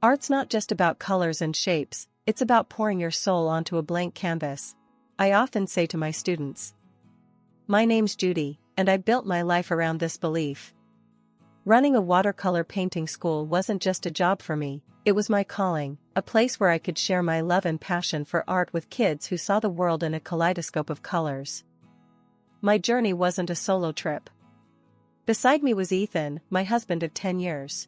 Art's not just about colors and shapes, it's about pouring your soul onto a blank canvas. I often say to my students. My name's Judy, and I built my life around this belief. Running a watercolor painting school wasn't just a job for me, it was my calling, a place where I could share my love and passion for art with kids who saw the world in a kaleidoscope of colors. My journey wasn't a solo trip. Beside me was Ethan, my husband of 10 years.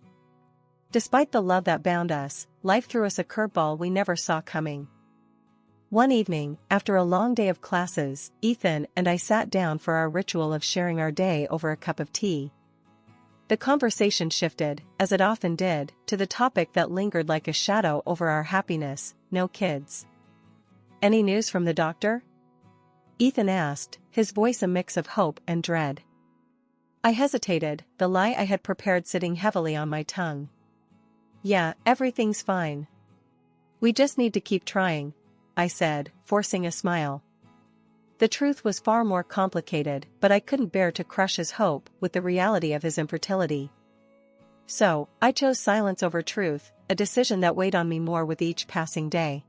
Despite the love that bound us, life threw us a curveball we never saw coming. One evening, after a long day of classes, Ethan and I sat down for our ritual of sharing our day over a cup of tea. The conversation shifted, as it often did, to the topic that lingered like a shadow over our happiness: no kids. Any news from the doctor? Ethan asked, his voice a mix of hope and dread. I hesitated, the lie I had prepared sitting heavily on my tongue. Yeah, everything's fine. We just need to keep trying, I said, forcing a smile. The truth was far more complicated, but I couldn't bear to crush his hope with the reality of his infertility. So, I chose silence over truth, a decision that weighed on me more with each passing day.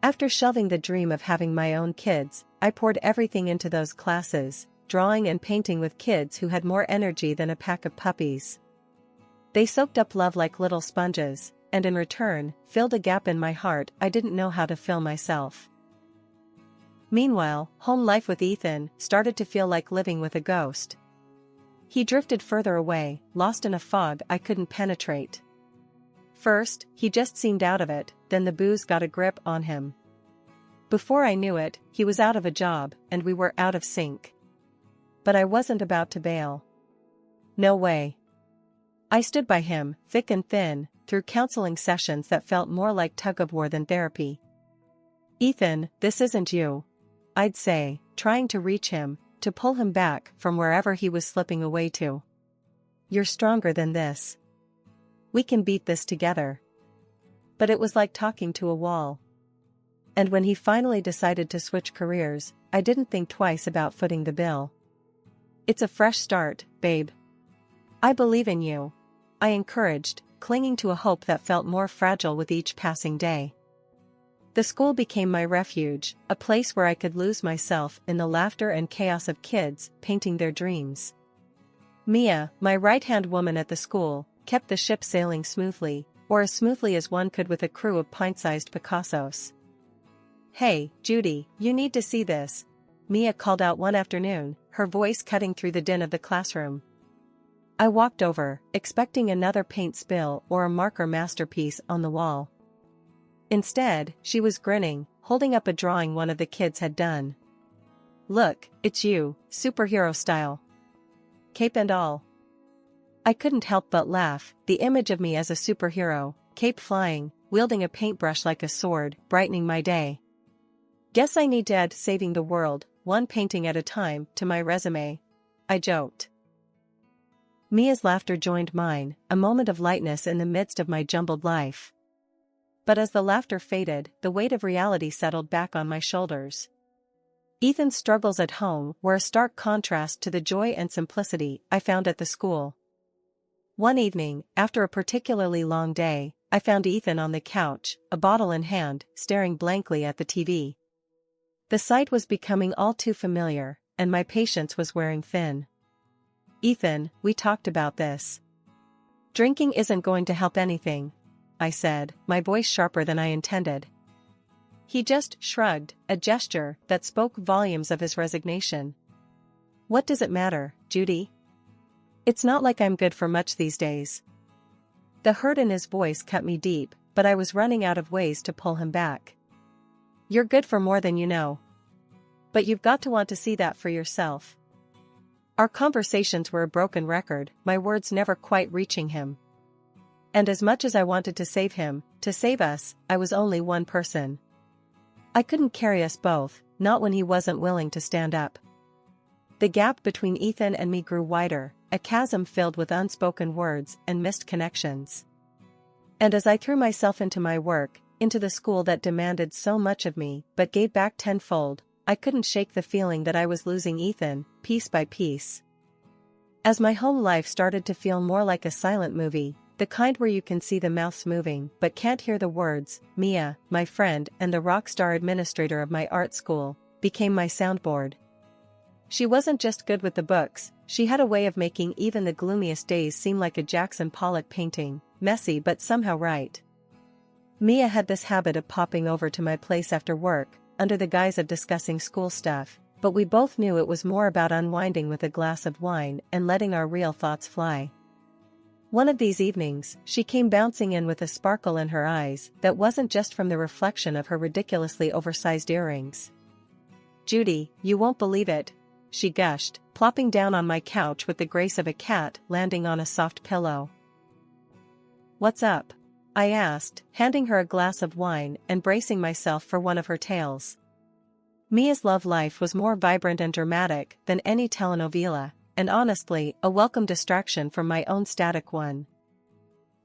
After shelving the dream of having my own kids, I poured everything into those classes, drawing and painting with kids who had more energy than a pack of puppies. They soaked up love like little sponges, and in return, filled a gap in my heart I didn't know how to fill myself. Meanwhile, home life with Ethan started to feel like living with a ghost. He drifted further away, lost in a fog I couldn't penetrate. First, he just seemed out of it, then the booze got a grip on him. Before I knew it, he was out of a job, and we were out of sync. But I wasn't about to bail. No way. I stood by him, thick and thin, through counseling sessions that felt more like tug-of-war than therapy. Ethan, this isn't you, I'd say, trying to reach him, to pull him back from wherever he was slipping away to. You're stronger than this. We can beat this together. But it was like talking to a wall. And when he finally decided to switch careers, I didn't think twice about footing the bill. It's a fresh start, babe. I believe in you, I encouraged, clinging to a hope that felt more fragile with each passing day. The school became my refuge, a place where I could lose myself in the laughter and chaos of kids painting their dreams. Mia, my right-hand woman at the school, kept the ship sailing smoothly, or as smoothly as one could with a crew of pint-sized Picassos. Hey, Judy, you need to see this, Mia called out one afternoon, her voice cutting through the din of the classroom. I walked over, expecting another paint spill or a marker masterpiece on the wall. Instead, she was grinning, holding up a drawing one of the kids had done. Look, it's you, superhero style. Cape and all. I couldn't help but laugh, the image of me as a superhero, cape flying, wielding a paintbrush like a sword, brightening my day. Guess I need to add saving the world, one painting at a time, to my resume, I joked. Mia's laughter joined mine, a moment of lightness in the midst of my jumbled life. But as the laughter faded, the weight of reality settled back on my shoulders. Ethan's struggles at home were a stark contrast to the joy and simplicity I found at the school. One evening, after a particularly long day, I found Ethan on the couch, a bottle in hand, staring blankly at the TV. The sight was becoming all too familiar, and my patience was wearing thin. Ethan, we talked about this. Drinking isn't going to help anything, I said, my voice sharper than I intended. He just shrugged, a gesture that spoke volumes of his resignation. What does it matter, Judy? It's not like I'm good for much these days. The hurt in his voice cut me deep, but I was running out of ways to pull him back. You're good for more than you know. But you've got to want to see that for yourself. Our conversations were a broken record, my words never quite reaching him. And as much as I wanted to save him, to save us, I was only one person. I couldn't carry us both, not when he wasn't willing to stand up. The gap between Ethan and me grew wider, a chasm filled with unspoken words and missed connections. And as I threw myself into my work, into the school that demanded so much of me but gave back tenfold, I couldn't shake the feeling that I was losing Ethan, piece by piece. As my home life started to feel more like a silent movie, The kind where you can see the mouths moving but can't hear the words. Mia, my friend and the rock star administrator of my art school, became my soundboard. She wasn't just good with the books, she had a way of making even the gloomiest days seem like a Jackson Pollock painting, messy but somehow right. Mia had this habit of popping over to my place after work, under the guise of discussing school stuff, but we both knew it was more about unwinding with a glass of wine and letting our real thoughts fly. One of these evenings, she came bouncing in with a sparkle in her eyes that wasn't just from the reflection of her ridiculously oversized earrings. "Judy, you won't believe it," she gushed, plopping down on my couch with the grace of a cat landing on a soft pillow. "What's up?" I asked, handing her a glass of wine and bracing myself for one of her tales. Mia's love life was more vibrant and dramatic than any telenovela, and honestly, a welcome distraction from my own static one.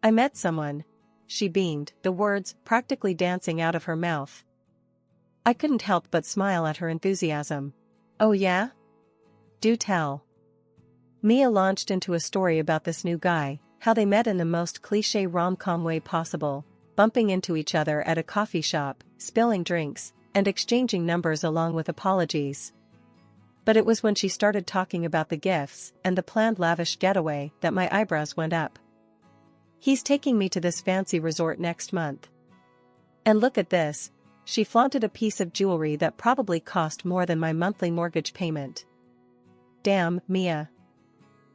"I met someone," she beamed, the words practically dancing out of her mouth. I couldn't help but smile at her enthusiasm. "Oh yeah? Do tell." Mia launched into a story about this new guy, how they met in the most cliché rom-com way possible, bumping into each other at a coffee shop, spilling drinks, and exchanging numbers along with apologies. But it was when she started talking about the gifts and the planned lavish getaway that my eyebrows went up. "He's taking me to this fancy resort next month. And look at this," she flaunted a piece of jewelry that probably cost more than my monthly mortgage payment. "Damn, Mia.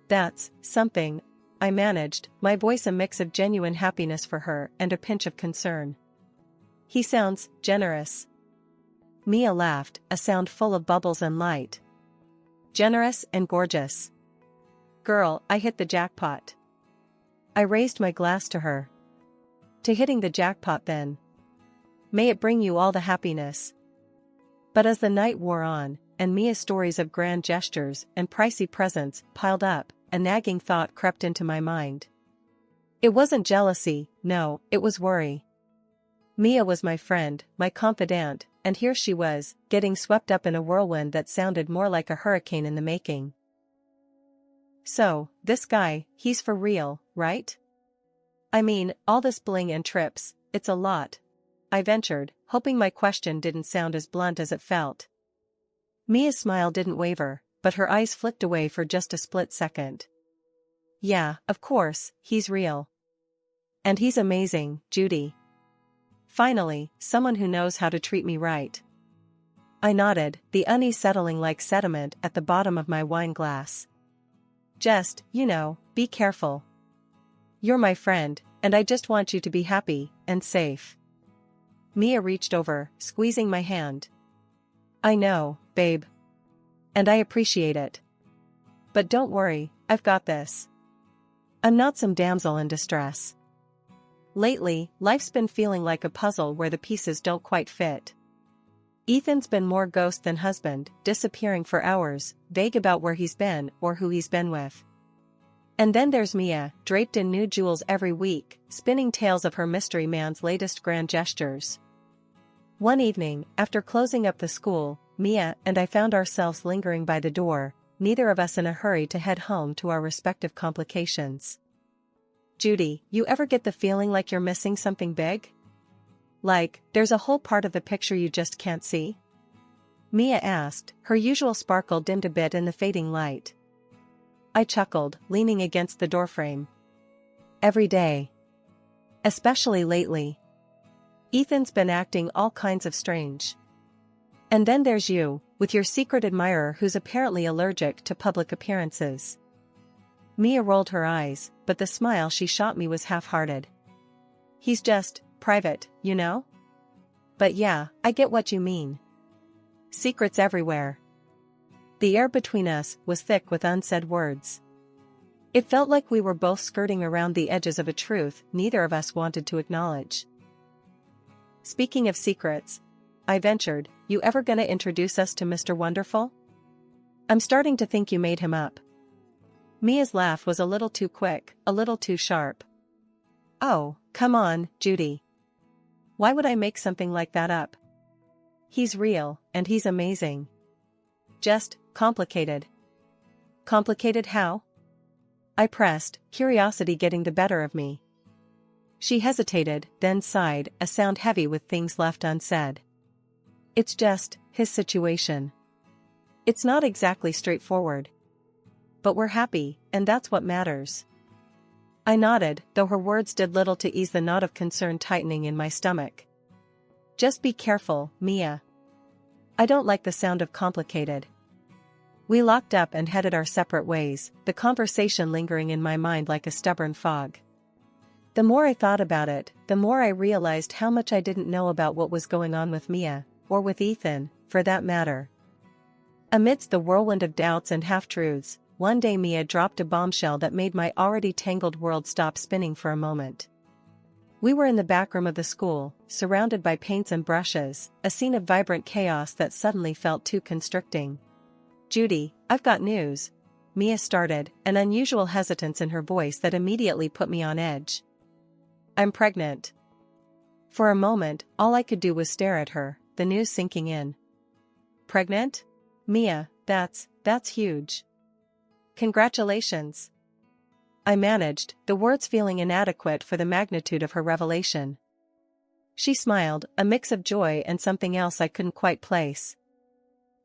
That's something," I managed, my voice a mix of genuine happiness for her and a pinch of concern. "He sounds generous." Mia laughed, a sound full of bubbles and light. "Generous and gorgeous. Girl, I hit the jackpot." I raised my glass to her. "To hitting the jackpot then. May it bring you all the happiness." But as the night wore on, and Mia's stories of grand gestures and pricey presents piled up, a nagging thought crept into my mind. It wasn't jealousy, no, it was worry. Mia was my friend, my confidant, and here she was, getting swept up in a whirlwind that sounded more like a hurricane in the making. "So, this guy, he's for real, right? I mean, all this bling and trips, it's a lot," I ventured, hoping my question didn't sound as blunt as it felt. Mia's smile didn't waver, but her eyes flicked away for just a split second. "Yeah, of course, he's real. And he's amazing, Judy. Finally, someone who knows how to treat me right." I nodded, the unease settling like sediment at the bottom of my wine glass. "Just, be careful. You're my friend, and I just want you to be happy and safe." Mia reached over, squeezing my hand. "I know, babe. And I appreciate it. But don't worry, I've got this. I'm not some damsel in distress. Lately, life's been feeling like a puzzle where the pieces don't quite fit. Ethan's been more ghost than husband, disappearing for hours, vague about where he's been or who he's been with. And then there's Mia, draped in new jewels every week, spinning tales of her mystery man's latest grand gestures. One evening, after closing up the school, Mia and I found ourselves lingering by the door, neither of us in a hurry to head home to our respective complications. "Judy, you ever get the feeling like you're missing something big? Like, there's a whole part of the picture you just can't see?" Mia asked, her usual sparkle dimmed a bit in the fading light. I chuckled, leaning against the doorframe. "Every day. Especially lately. Ethan's been acting all kinds of strange. And then there's you, with your secret admirer who's apparently allergic to public appearances." Mia rolled her eyes, but the smile she shot me was half-hearted. "He's just private, But yeah, I get what you mean. Secrets everywhere." The air between us was thick with unsaid words. It felt like we were both skirting around the edges of a truth neither of us wanted to acknowledge. "Speaking of secrets," I ventured, "you ever gonna introduce us to Mr. Wonderful? I'm starting to think you made him up." Mia's laugh was a little too quick, a little too sharp. "Oh, come on, Judy. Why would I make something like that up? He's real, and he's amazing. Just complicated." "Complicated how?" I pressed, curiosity getting the better of me. She hesitated, then sighed, a sound heavy with things left unsaid. It's just, his situation. It's not exactly straightforward. But we're happy, and that's what matters. I nodded, though her words did little to ease the knot of concern tightening in my stomach. Just be careful, Mia. I don't like the sound of complicated. We locked up and headed our separate ways, the conversation lingering in my mind like a stubborn fog. The more I thought about it, the more I realized how much I didn't know about what was going on with Mia, or with Ethan, for that matter. Amidst the whirlwind of doubts and half-truths, one day Mia dropped a bombshell that made my already tangled world stop spinning for a moment. We were in the back room of the school, surrounded by paints and brushes, a scene of vibrant chaos that suddenly felt too constricting. Judy, I've got news. Mia started, an unusual hesitance in her voice that immediately put me on edge. I'm pregnant. For a moment, all I could do was stare at her, the news sinking in. Pregnant? Mia, that's huge. Congratulations. I managed, the words feeling inadequate for the magnitude of her revelation. She smiled, a mix of joy and something else I couldn't quite place.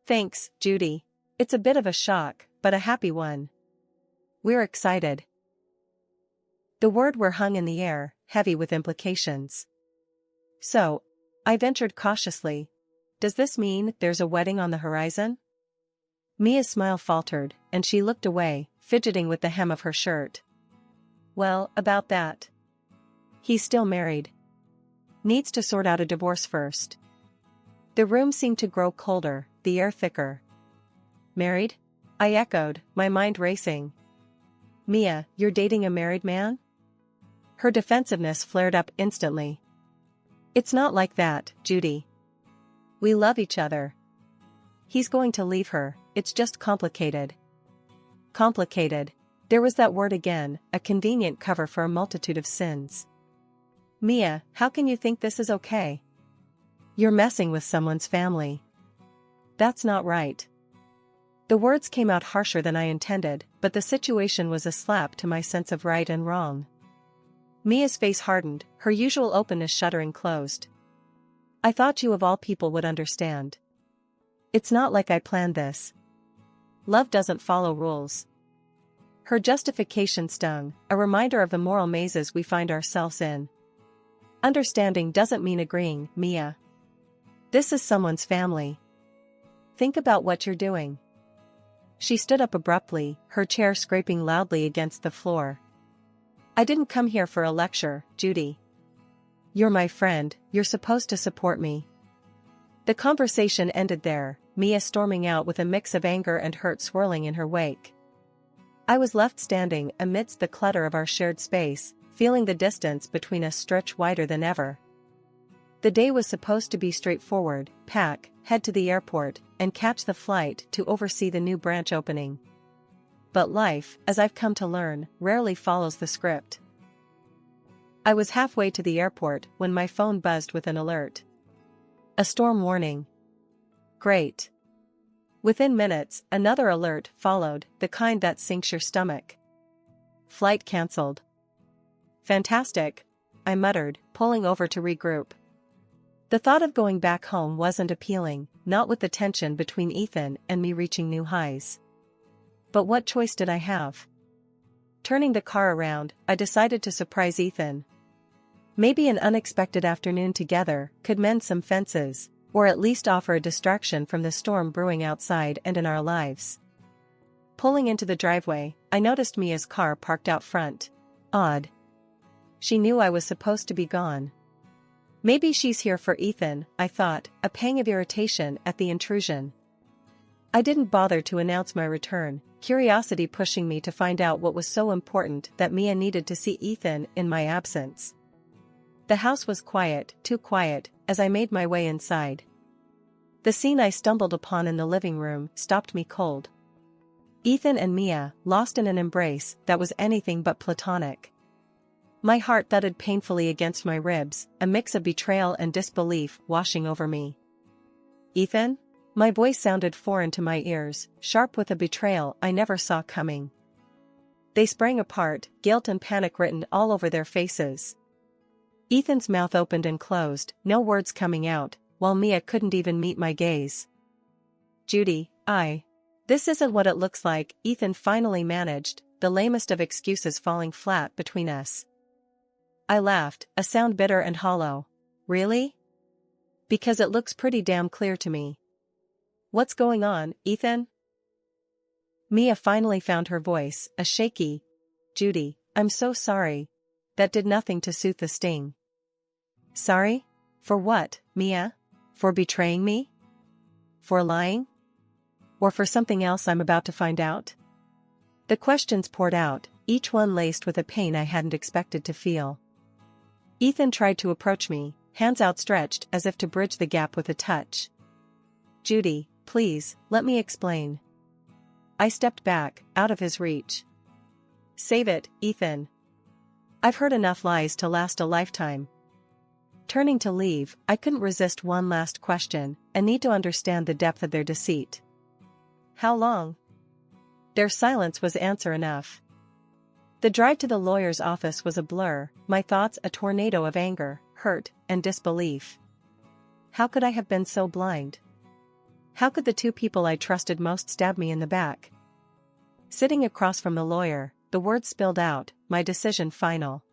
Thanks, Judy. It's a bit of a shock, but a happy one. We're excited. The word "we're" hung in the air, heavy with implications. So, I ventured cautiously, does this mean there's a wedding on the horizon? Mia's smile faltered, and she looked away, fidgeting with the hem of her shirt. Well, about that. He's still married. Needs to sort out a divorce first. The room seemed to grow colder, the air thicker. Married? I echoed, my mind racing. Mia, you're dating a married man? Her defensiveness flared up instantly. It's not like that, Judy. We love each other. He's going to leave her, it's just complicated. Complicated. There was that word again, a convenient cover for a multitude of sins. Mia, how can you think this is okay? You're messing with someone's family. That's not right. The words came out harsher than I intended, but the situation was a slap to my sense of right and wrong. Mia's face hardened, her usual openness shuddering closed. I thought you of all people would understand. It's not like I planned this. Love doesn't follow rules. Her justification stung, a reminder of the moral mazes we find ourselves in. Understanding doesn't mean agreeing, Mia. This is someone's family. Think about what you're doing. She stood up abruptly, her chair scraping loudly against the floor. I didn't come here for a lecture, Judy. You're my friend, you're supposed to support me. The conversation ended there, Mia storming out with a mix of anger and hurt swirling in her wake. I was left standing amidst the clutter of our shared space, feeling the distance between us stretch wider than ever. The day was supposed to be straightforward, pack, head to the airport, and catch the flight to oversee the new branch opening. But life, as I've come to learn, rarely follows the script. I was halfway to the airport when my phone buzzed with an alert. A storm warning. Great. Within minutes, another alert followed, the kind that sinks your stomach. Flight cancelled. Fantastic, I muttered, pulling over to regroup. The thought of going back home wasn't appealing, not with the tension between Ethan and me reaching new highs. But what choice did I have? Turning the car around, I decided to surprise Ethan. Maybe an unexpected afternoon together could mend some fences, or at least offer a distraction from the storm brewing outside and in our lives. Pulling into the driveway, I noticed Mia's car parked out front. Odd. She knew I was supposed to be gone. Maybe she's here for Ethan, I thought, a pang of irritation at the intrusion. I didn't bother to announce my return, curiosity pushing me to find out what was so important that Mia needed to see Ethan in my absence. The house was quiet, too quiet, as I made my way inside. The scene I stumbled upon in the living room stopped me cold. Ethan and Mia, lost in an embrace that was anything but platonic. My heart thudded painfully against my ribs, a mix of betrayal and disbelief washing over me. Ethan? My voice sounded foreign to my ears, sharp with a betrayal I never saw coming. They sprang apart, guilt and panic written all over their faces. Ethan's mouth opened and closed, no words coming out, while Mia couldn't even meet my gaze. Judy, This isn't what it looks like, Ethan finally managed, the lamest of excuses falling flat between us. I laughed, a sound bitter and hollow. Really? Because it looks pretty damn clear to me. What's going on, Ethan? Mia finally found her voice, a shaky, Judy, I'm so sorry. That did nothing to soothe the sting. Sorry? For what, Mia? For betraying me? For lying? Or for something else I'm about to find out? The questions poured out, each one laced with a pain I hadn't expected to feel. Ethan tried to approach me, hands outstretched as if to bridge the gap with a touch. Judy, please, let me explain. I stepped back, out of his reach. Save it, Ethan. I've heard enough lies to last a lifetime. Turning to leave, I couldn't resist one last question, a need to understand the depth of their deceit. How long? Their silence was answer enough. The drive to the lawyer's office was a blur, my thoughts a tornado of anger, hurt, and disbelief. How could I have been so blind? How could the two people I trusted most stab me in the back? Sitting across from the lawyer, the words spilled out, my decision final.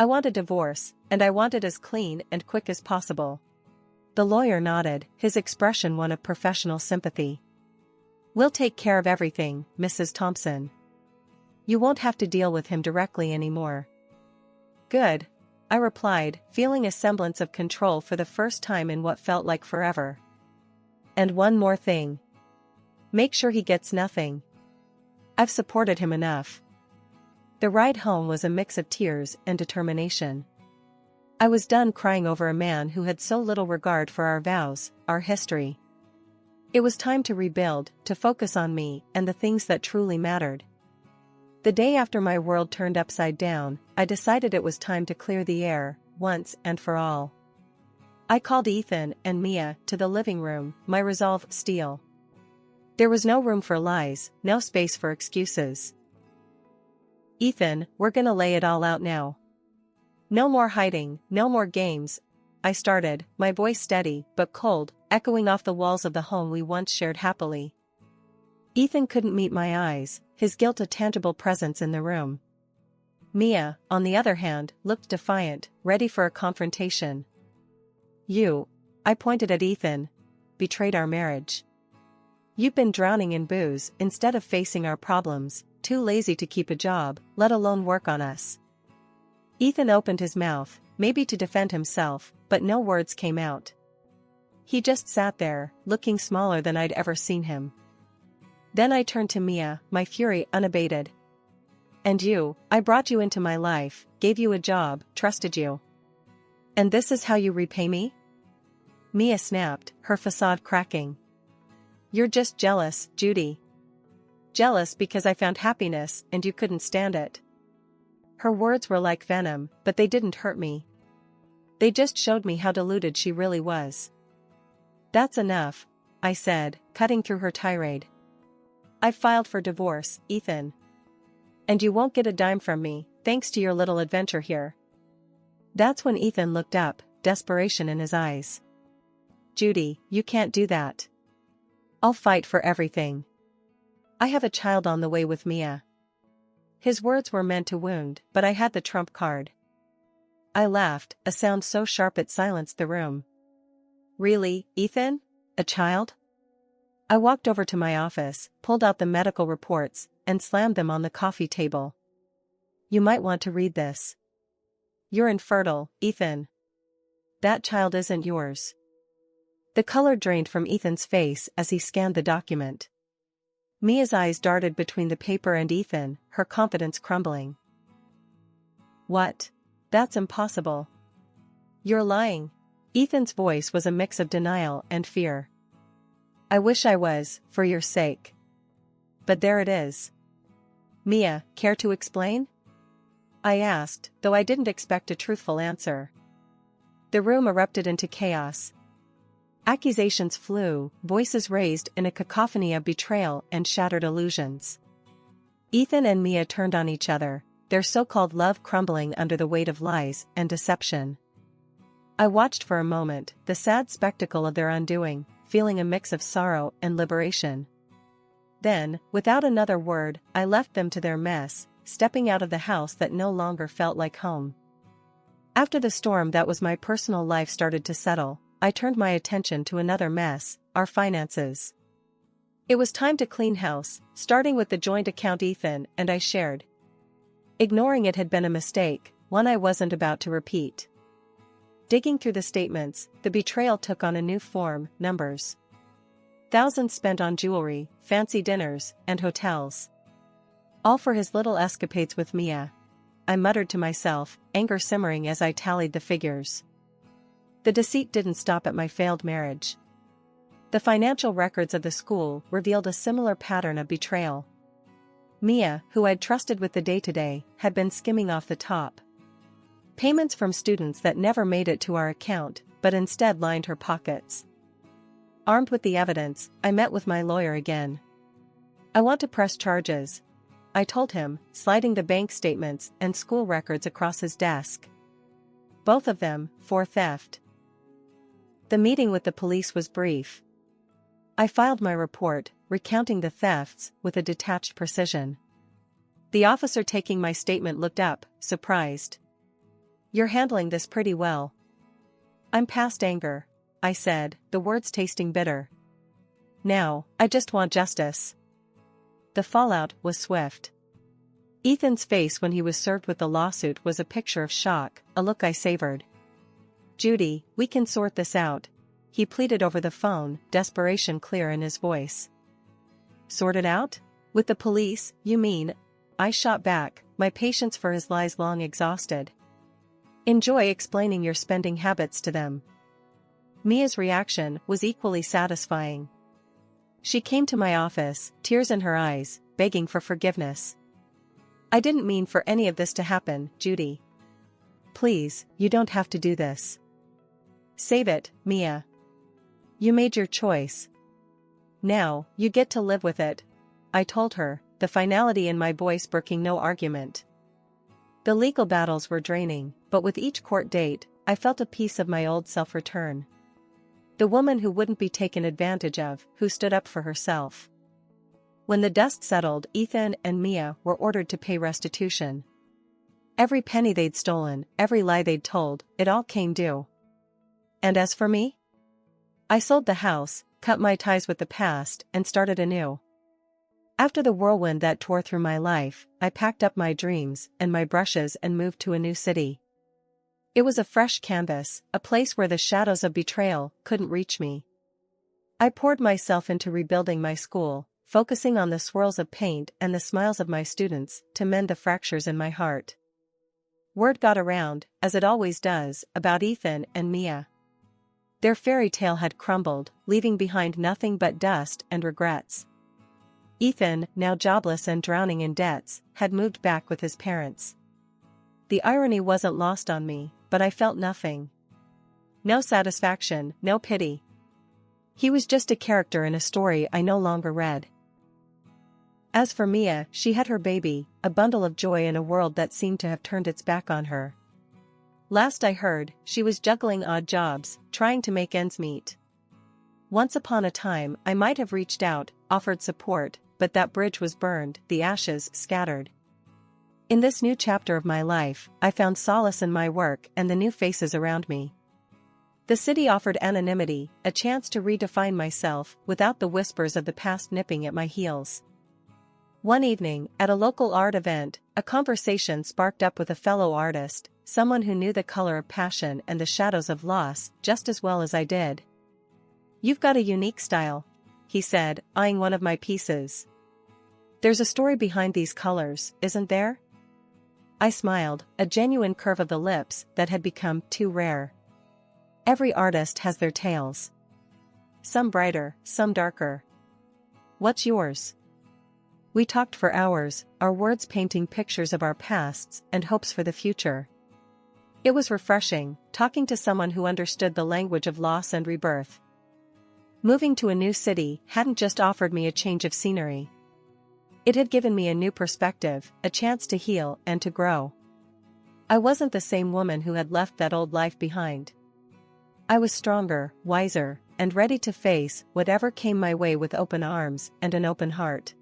I want a divorce, and I want it as clean and quick as possible. The lawyer nodded, his expression one of professional sympathy. We'll take care of everything, Mrs. Thompson. You won't have to deal with him directly anymore. Good, I replied, feeling a semblance of control for the first time in what felt like forever. And one more thing. Make sure he gets nothing. I've supported him enough. The ride home was a mix of tears and determination. I was done crying over a man who had so little regard for our vows, our history. It was time to rebuild, to focus on me and the things that truly mattered. The day after my world turned upside down, I decided it was time to clear the air, once and for all. I called Ethan and Mia to the living room, my resolve steel. There was no room for lies, no space for excuses. Ethan, we're gonna lay it all out now. No more hiding, no more games, I started, my voice steady but cold, echoing off the walls of the home we once shared happily. Ethan couldn't meet my eyes, his guilt a tangible presence in the room. Mia, on the other hand, looked defiant, ready for a confrontation. You, I pointed at Ethan, betrayed our marriage. You've been drowning in booze instead of facing our problems, too lazy to keep a job, let alone work on us. Ethan opened his mouth, maybe to defend himself, but no words came out. He just sat there, looking smaller than I'd ever seen him. Then I turned to Mia, my fury unabated. And you, I brought you into my life, gave you a job, trusted you. And this is how you repay me? Mia snapped, her facade cracking. You're just jealous, Judy. Jealous because I found happiness and you couldn't stand it. Her words were like venom, but they didn't hurt me. They just showed me how deluded she really was. That's enough, I said, cutting through her tirade. I filed for divorce, Ethan. And you won't get a dime from me, thanks to your little adventure here. That's when Ethan looked up, desperation in his eyes. Judy, you can't do that. I'll fight for everything. I have a child on the way with Mia. His words were meant to wound, but I had the trump card. I laughed, a sound so sharp it silenced the room. Really, Ethan? A child? I walked over to my office, pulled out the medical reports, and slammed them on the coffee table. You might want to read this. You're infertile, Ethan. That child isn't yours. The color drained from Ethan's face as he scanned the document. Mia's eyes darted between the paper and Ethan, her confidence crumbling. What? That's impossible. You're lying. Ethan's voice was a mix of denial and fear. I wish I was, for your sake. But there it is. Mia, care to explain? I asked, though I didn't expect a truthful answer. The room erupted into chaos. Accusations flew, voices raised in a cacophony of betrayal and shattered illusions. Ethan and Mia turned on each other, their so-called love crumbling under the weight of lies and deception. I watched for a moment the sad spectacle of their undoing, feeling a mix of sorrow and liberation. Then, without another word, I left them to their mess, stepping out of the house that no longer felt like home. After the storm that was my personal life started to settle, I turned my attention to another mess, our finances. It was time to clean house, starting with the joint account Ethan and I shared. Ignoring it had been a mistake, one I wasn't about to repeat. Digging through the statements, the betrayal took on a new form: numbers. Thousands spent on jewelry, fancy dinners, and hotels. All for his little escapades with Mia. I muttered to myself, anger simmering as I tallied the figures. The deceit didn't stop at my failed marriage. The financial records of the school revealed a similar pattern of betrayal. Mia, who I'd trusted with the day-to-day, had been skimming off the top. Payments from students that never made it to our account, but instead lined her pockets. Armed with the evidence, I met with my lawyer again. "I want to press charges," I told him, sliding the bank statements and school records across his desk. Both of them, for theft. The meeting with the police was brief. I filed my report, recounting the thefts with a detached precision. The officer taking my statement looked up, surprised. "You're handling this pretty well." "I'm past anger," I said, the words tasting bitter. "Now, I just want justice." The fallout was swift. Ethan's face when he was served with the lawsuit was a picture of shock, a look I savored. "Judy, we can sort this out," he pleaded over the phone, desperation clear in his voice. "Sort it out? With the police, you mean?" I shot back, my patience for his lies long exhausted. "Enjoy explaining your spending habits to them." Mia's reaction was equally satisfying. She came to my office, tears in her eyes, begging for forgiveness. "I didn't mean for any of this to happen, Judy. Please, you don't have to do this. Save it, Mia. You made your choice. Now, you get to live with it," I told her, the finality in my voice broking no argument. The legal battles were draining, but with each court date, I felt a piece of my old self return. The woman who wouldn't be taken advantage of, who stood up for herself. When the dust settled, Ethan and Mia were ordered to pay restitution. Every penny they'd stolen, every lie they'd told, it all came due. And as for me? I sold the house, cut my ties with the past, and started anew. After the whirlwind that tore through my life, I packed up my dreams and my brushes and moved to a new city. It was a fresh canvas, a place where the shadows of betrayal couldn't reach me. I poured myself into rebuilding my school, focusing on the swirls of paint and the smiles of my students to mend the fractures in my heart. Word got around, as it always does, about Ethan and Mia. Their fairy tale had crumbled, leaving behind nothing but dust and regrets. Ethan, now jobless and drowning in debts, had moved back with his parents. The irony wasn't lost on me, but I felt nothing. No satisfaction, no pity. He was just a character in a story I no longer read. As for Mia, she had her baby, a bundle of joy in a world that seemed to have turned its back on her. Last I heard, she was juggling odd jobs, trying to make ends meet. Once upon a time, I might have reached out, offered support, but that bridge was burned, the ashes scattered. In this new chapter of my life, I found solace in my work and the new faces around me. The city offered anonymity, a chance to redefine myself without the whispers of the past nipping at my heels. One evening, at a local art event, a conversation sparked up with a fellow artist, someone who knew the color of passion and the shadows of loss just as well as I did. "You've got a unique style," he said, eyeing one of my pieces. "There's a story behind these colors, isn't there?" I smiled, a genuine curve of the lips that had become too rare. Every artist has their tales. Some brighter, some darker. What's yours? We talked for hours, our words painting pictures of our pasts and hopes for the future. It was refreshing, talking to someone who understood the language of loss and rebirth. Moving to a new city hadn't just offered me a change of scenery. It had given me a new perspective, a chance to heal and to grow. I wasn't the same woman who had left that old life behind. I was stronger, wiser, and ready to face whatever came my way with open arms and an open heart.